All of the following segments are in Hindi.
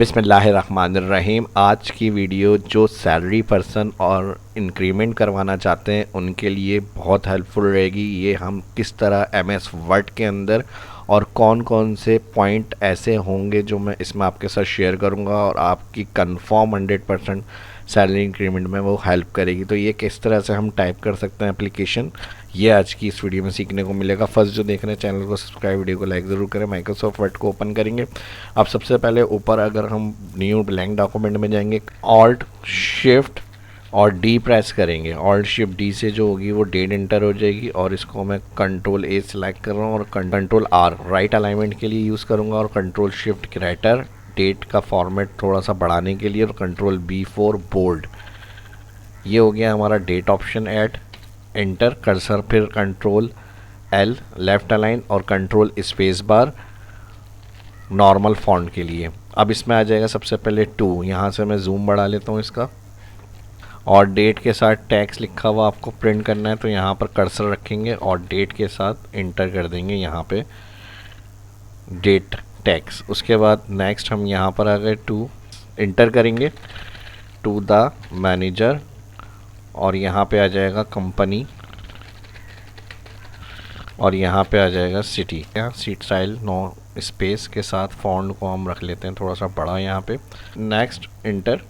बिस्मिल्लाहिर्रहमानिर्रहीम। आज की वीडियो जो सैलरी पर्सन और इंक्रीमेंट करवाना चाहते हैं उनके लिए बहुत हेल्पफुल रहेगी। ये हम किस तरह एमएस वर्ड के अंदर और कौन कौन से पॉइंट ऐसे होंगे जो मैं इसमें आपके साथ शेयर करूंगा और आपकी कंफर्म 100% सैलरी इंक्रीमेंट में वो हेल्प करेगी। तो ये किस तरह से हम टाइप कर सकते हैं एप्लीकेशन, ये आज की इस वीडियो में सीखने को मिलेगा। फर्स्ट जो देख रहे हैं चैनल को सब्सक्राइब, वीडियो को लाइक ज़रूर करें। माइक्रोसॉफ्ट वर्ड को ओपन करेंगे। अब सबसे पहले ऊपर अगर हम न्यू ब्लैंक डॉक्यूमेंट में जाएंगे, ऑल्ट शिफ्ट और डी प्रेस करेंगे। ऑल्ट शिफ्ट डी से जो होगी वो डेट इंटर हो जाएगी और इसको मैं कंट्रोल ए सिलेक्ट कर रहा हूँ और कंट्रोल आर राइट अलाइनमेंट के लिए यूज़ करूँगा और कंट्रोल शिफ्ट ग्रेटर डेट का फॉर्मेट थोड़ा सा बढ़ाने के लिए और कंट्रोल B4 बोल्ड। ये हो गया हमारा date option add, enter cursor, फिर कंट्रोल एल लेफ्ट अलाइन और control space bar normal font के लिए। अब इसमें आ जाएगा सबसे पहले 2, यहाँ से मैं जूम बढ़ा लेता हूँ इसका, और डेट के साथ टैक्स लिखा हुआ आपको प्रिंट करना है तो यहाँ पर कर्सर रखेंगे और डेट के साथ इंटर कर देंगे यहाँ पे डेट टैक्स। उसके बाद नेक्स्ट हम यहाँ पर आ गए 2 इंटर करेंगे टू द मैनेजर और यहाँ पे आ जाएगा कंपनी और यहाँ पे आ जाएगा सिटी। यहाँ सीट स्टाइल नो स्पेस के साथ फॉन्ट को हम रख लेते हैं थोड़ा सा बड़ा यहाँ पे। नेक्स्ट इंटर,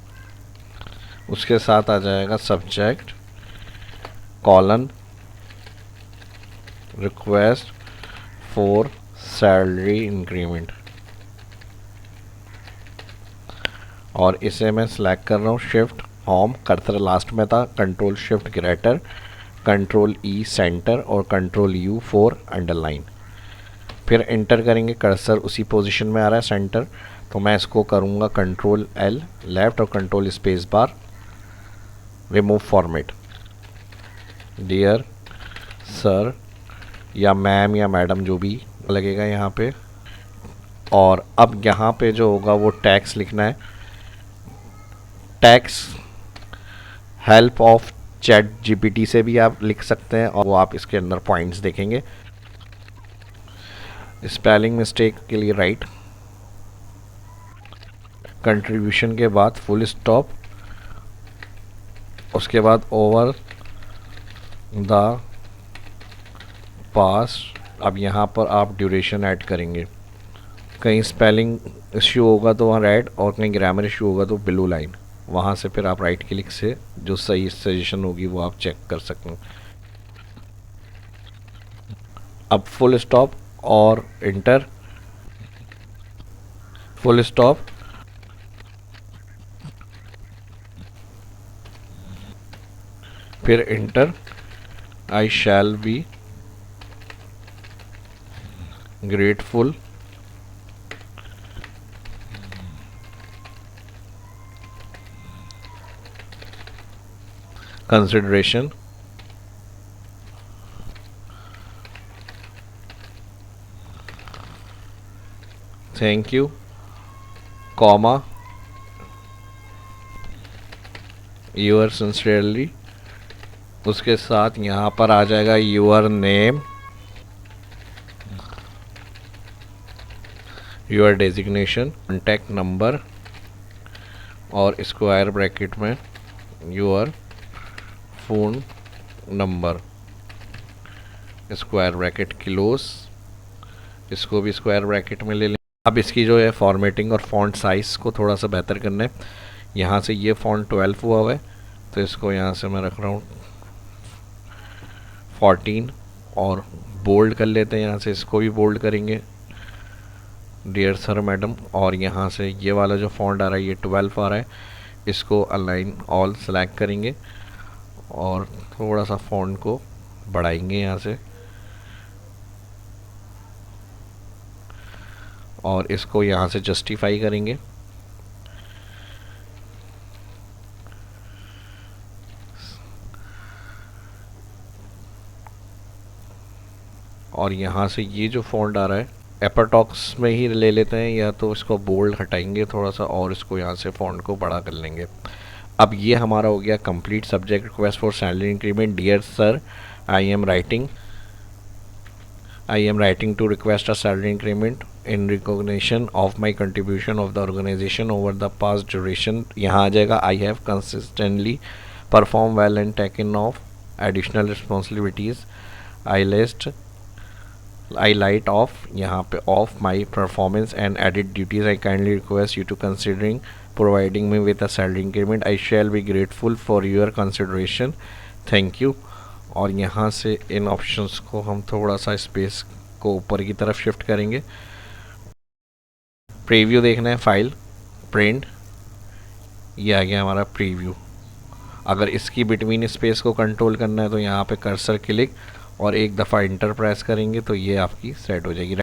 उसके साथ आ जाएगा subject colon request for salary increment और इसे मैं सिलेक्ट कर रहा हूँ शिफ्ट होम, कर्सर लास्ट में था, control shift greater, control E centre और कंट्रोल यू फॉर अंडरलाइन। फिर इंटर करेंगे, कर्सर उसी पोजीशन में आ रहा है सेंटर, तो मैं इसको करूँगा कंट्रोल एल लेफ्ट और control space bar remove format. Dear sir या मैम या मैडम जो भी लगेगा यहाँ पे। और अब यहाँ पे जो होगा वो टैक्स लिखना है, tax help of chat GPT से भी आप लिख सकते हैं और वो आप इसके अंदर पॉइंट्स देखेंगे। स्पेलिंग मिस्टेक के लिए राइट, कंट्रीब्यूशन के बाद फुल स्टॉप, उसके बाद ओवर द पास। अब यहाँ पर आप ड्यूरेशन ऐड करेंगे, कहीं स्पेलिंग इश्यू होगा तो वहाँ रेड और कहीं ग्रामर इश्यू होगा तो ब्लू लाइन, वहाँ से फिर आप राइट क्लिक से जो सही सजेशन होगी वो आप चेक कर सकते हैं। अब फुल स्टॉप और इंटर, फुल स्टॉप, फिर inter, I shall be grateful consideration thank you comma yours sincerely। उसके साथ यहाँ पर आ जाएगा your name, your designation, contact number और स्क्वायर ब्रैकेट में your phone number, square bracket close, इसको भी स्क्वायर ब्रैकेट में ले लें। अब इसकी जो है फॉर्मेटिंग और फॉन्ट साइज़ को थोड़ा सा बेहतर करना है। यहाँ से ये फॉन्ट 12 हुआ है तो इसको यहाँ से मैं रख रहा हूँ 14 और बोल्ड कर लेते हैं। यहाँ से इसको भी बोल्ड करेंगे डियर सर मैडम, और यहाँ से ये वाला जो फॉन्ट आ रहा है ये 12 आ रहा है, इसको अलाइन ऑल सेलेक्ट करेंगे और थोड़ा सा फॉन्ट को बढ़ाएंगे यहाँ से और इसको यहाँ से जस्टिफाई करेंगे। और यहाँ से ये जो फॉन्ट आ रहा है एपरटॉक्स में ही ले लेते हैं, या तो इसको बोल्ड हटाएंगे थोड़ा सा और इसको यहाँ से फॉन्ट को बड़ा कर लेंगे। अब ये हमारा हो गया complete subject request for salary increment. Dear sir I am writing I am writing to request a salary increment in recognition of my contribution of the organisation over the past duration. यहाँ आ जाएगा I have consistently perform well and taken of additional responsibilities. I light of यहाँ पे of my performance and added duties. I kindly request you to considering providing me with a salary increment. I shall be grateful for your consideration, thank you. और यहाँ से इन ऑप्शंस को हम थोड़ा सा स्पेस को ऊपर की तरफ शिफ्ट करेंगे। प्रीव्यू देखना है, फाइल, प्रिंट, ये आ गया हमारा प्रीव्यू। अगर इसकी बिटवीन स्पेस को कंट्रोल करना है तो यहाँ पे कर्सर क्लिक और एक दफ़ा इंटर प्रेस करेंगे तो ये आपकी सेट हो जाएगी।